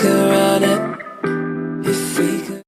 could run it, if we could.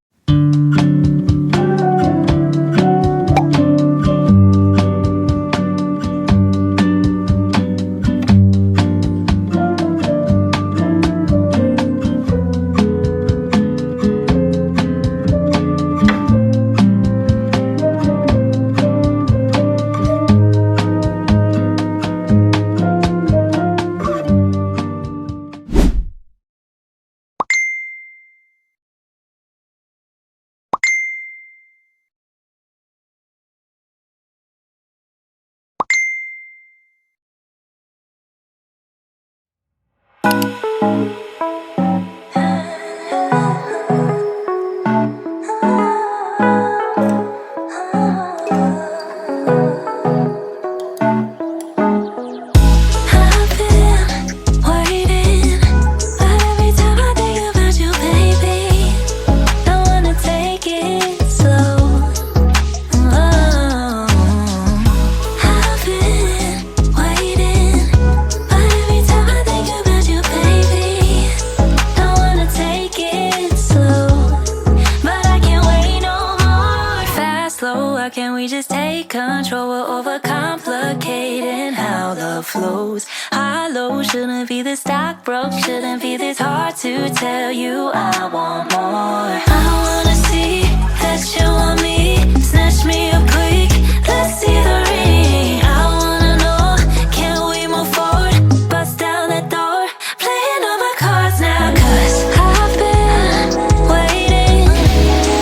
Shouldn't be this stock broke, shouldn't be this hard to tell you I want more. I wanna see that you want me, snatch me up quick, let's see the ring. I wanna know, can we move forward, bust down that door, playing all my cards now, cause I've been waiting.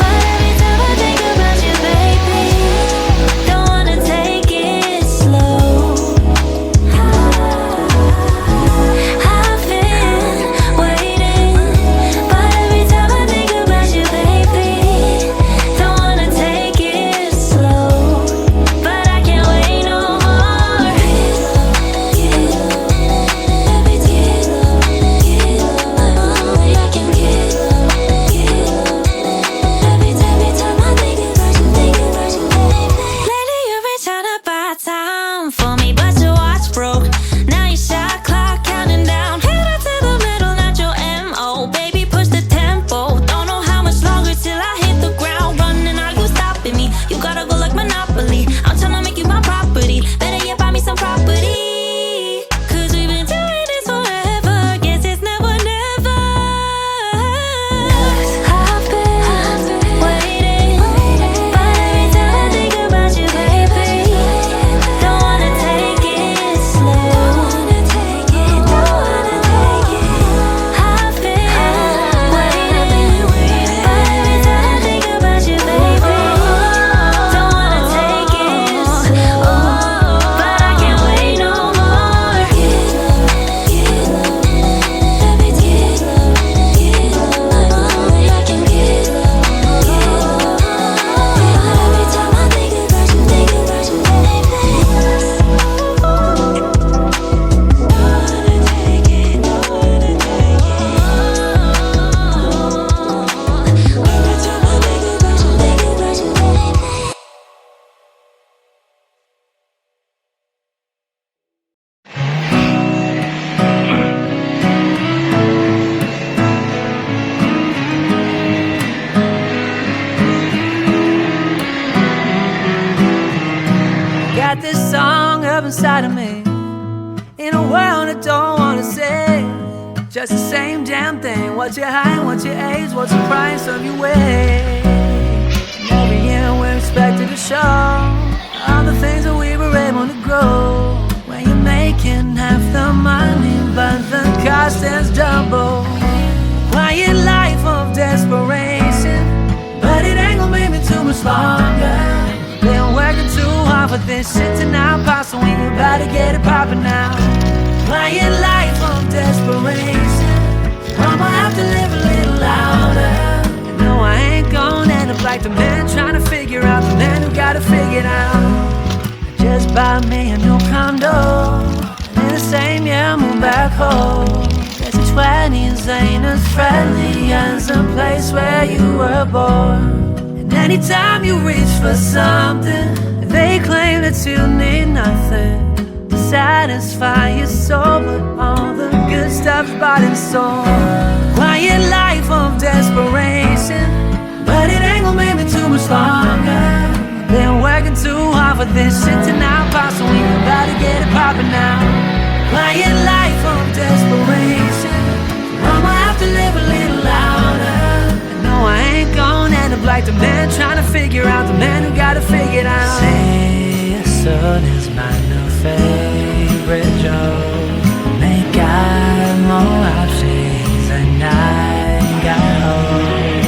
But every time I think about you, baby, don't wanna take it slow. Got this song up inside of me, in a world I don't wanna say. Just the same damn thing. What's your height, what's your age, what's the price of your way? And every year we're expected to show all the things that we were able to grow. When you're making half the money but the cost is double. Quiet life of desperation, but it ain't gonna make me too much longer. Been working too hard for this shit to not pop, so we about to get it poppin' now. Quiet life of desperation, I'ma have to live a little louder. You know I ain't gonna end up like the man trying to figure out the man who got it figured out. Just buy me a new condo, and in the same year move back home. Guess the 20s ain't as friendly as the place where you were born. Anytime you reach for something, they claim that you need nothing to satisfy your soul, but all the good stuff's bought and sold. Quiet of this shit tonight, boss, so we about to get it poppin' now. Quiet life of desperation, I'ma have to live a little louder. I know I ain't gonna end up like the man trying to figure out the man who got it figured out. Say soon is my new favorite joke. They got more options than I got hope.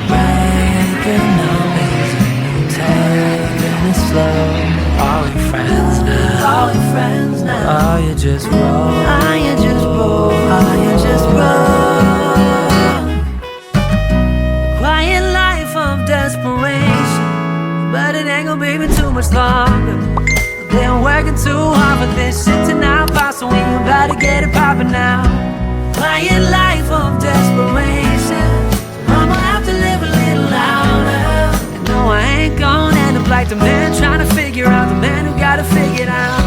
Breaking numbers and taking it slow. Are we friends now? Are we friends now? Are you just broke? Are you just broke? Are you just broke? Quiet life of desperation, but it ain't gonna be me too much longer. Been working too hard for this shit tonight, boss, so we about to get it poppin' now. Quiet life of desperation, I'ma have to live a little louder. No, I ain't gonna end up like the man trying to figure out the man who got it figured out.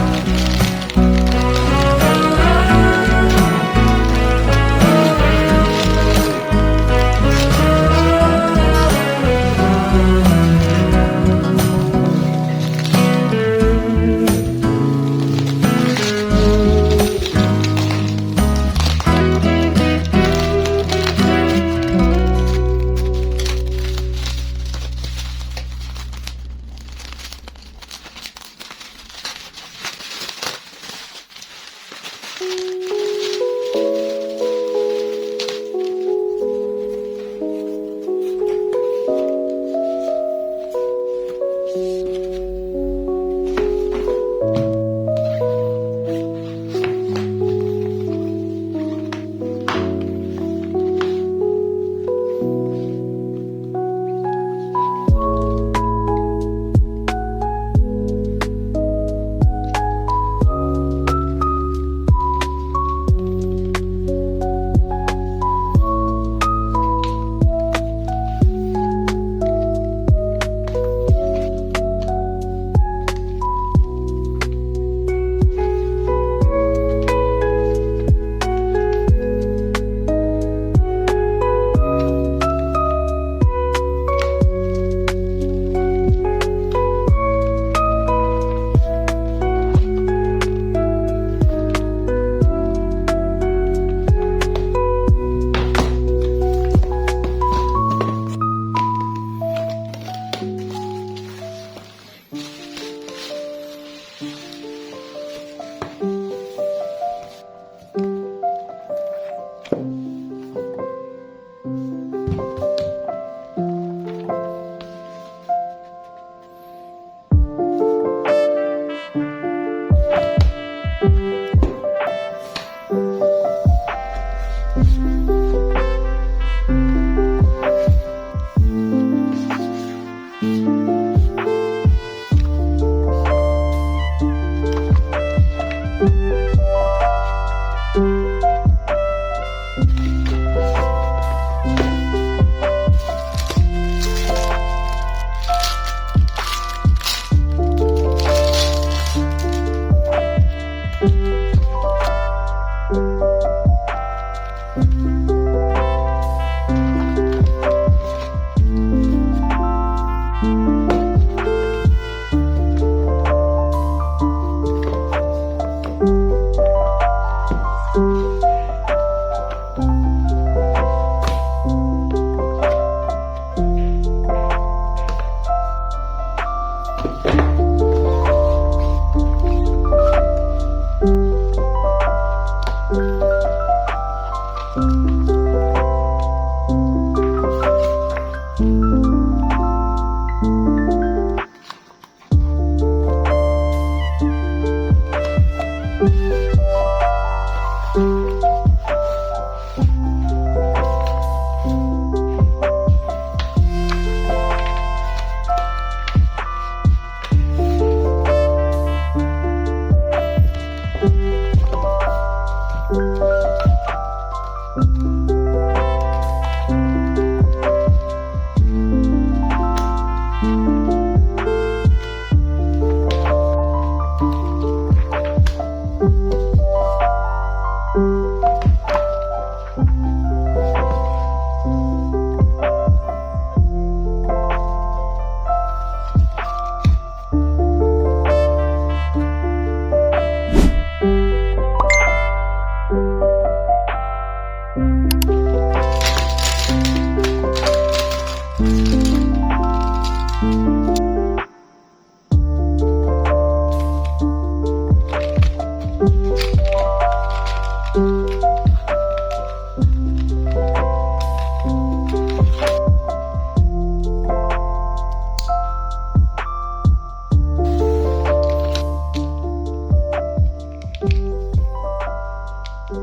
Late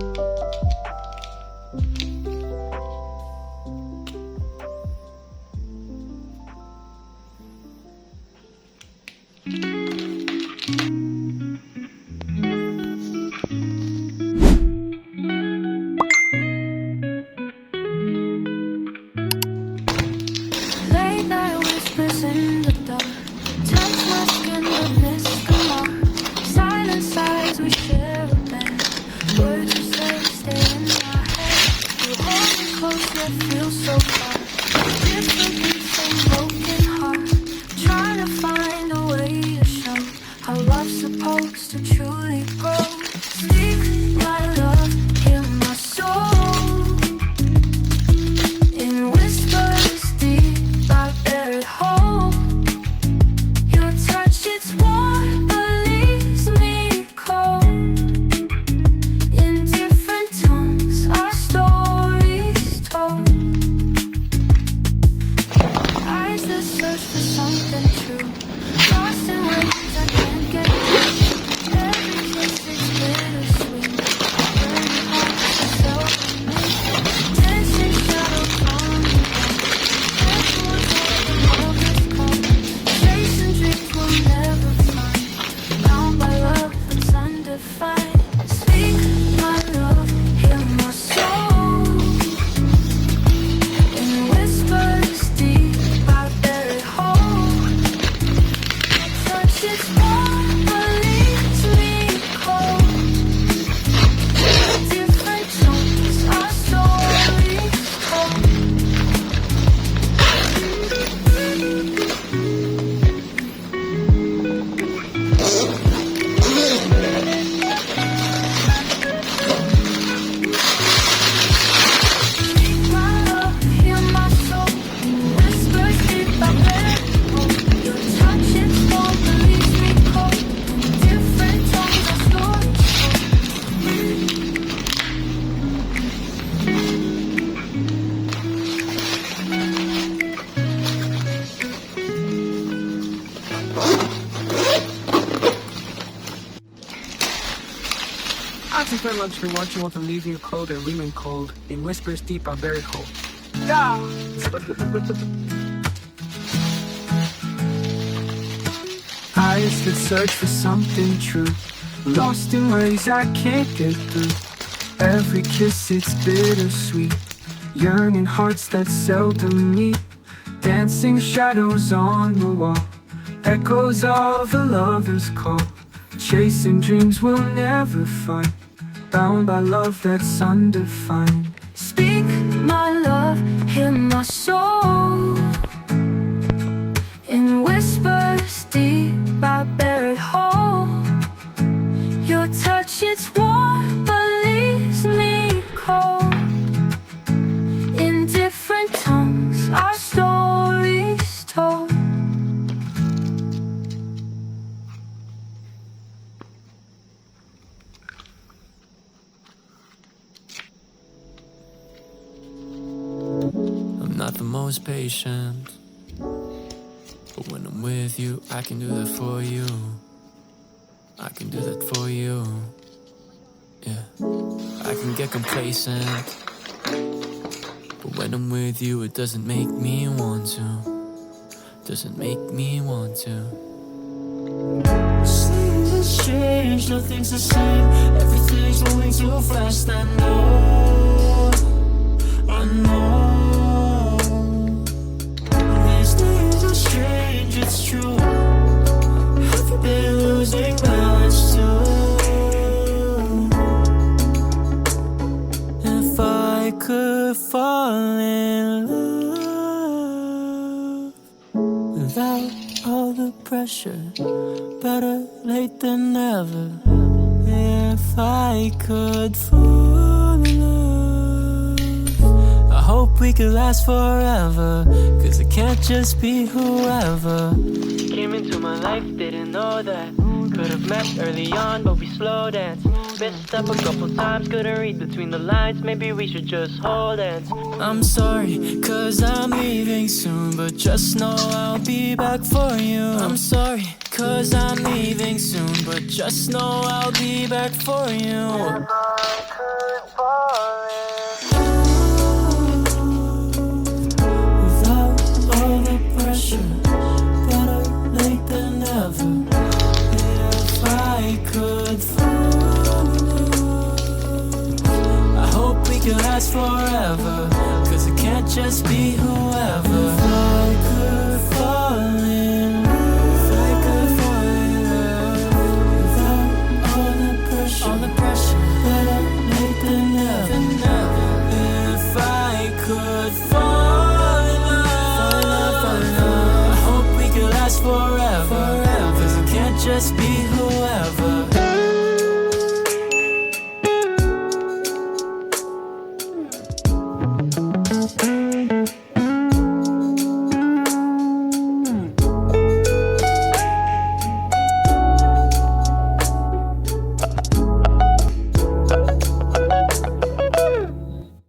night whispers in the dark, touch my skin but miss the mark. Silent sighs we share a bed, words we say stay in my head. You hold me close yet feel so far. Different beats, same broken heart. Trying to find a way to show how love's supposed to truly grow. Speak my love, hear my soul. In whispers deep, I buried hope. Your touch, it's warm, but leaves me cold. In different tongues, our stories told. Eyes that search for something true, lost in ways I can't get through. Every kiss, it's bittersweet. Burning hearts are self-made. Dancing shadow calling out. Chasing dreams we'll never find. Bound by love that's undefined. Speak my love, hear my soul. In whispers deep, I bury hope. Touch its warm, but leaves me cold. Different tones, our stories told. My love, hear my soul. In whispers deep, I bury hope. Your touch, it's warm, but leaves me cold. Different tones, our stories I prefer luxury watching what I'm leaving you cold and remain cold. In whispers deep, I bury hope. Yeah. Eyes that search for something true, lost in ways I can't get through. Every kiss, it's bittersweet. Yearning hearts that seldom meet. Dancing shadows on the wall, echoes of a lover's call. Chasing dreams we'll never find. Bound by love that's undefined. Speak my love, hear my soul. In whispers deep, I buried hope. Your touch, it's warm, but leaves me cold. In different tongues, our stories told. I'm not the most patient, but when I'm with you, I can do that for you. I can do that for you. Yeah, I can get complacent, but when I'm with you, it doesn't make me want to. Doesn't make me want to. Things has changed, nothing's the same. Everything's moving too fast, I know. I know. These days are strange, it's true. Have you been losing balance too? If I could fall in love without all the pressure, better late than never. If I could fall in love, I hope we could last forever, 'cause it can't just be whoever came into my life, didn't know that. Could have met early on, but we slow danced. Messed up a couple times, couldn't read between the lines. Maybe we should just hold hands. I'm sorry, 'cause I'm leaving soon, but just know I'll be back for you. I'm sorry, 'cause I'm leaving soon, but just know I'll be back for you. Without all the pressure, better late than never. If I could fall, I hope we could last forever, 'cause it can't just be whoever. If I could fall in love, if I could fall in love, without all the pressure, better late than never. If I could fall in love, I hope we could last forever, 'cause it can't just be whoever.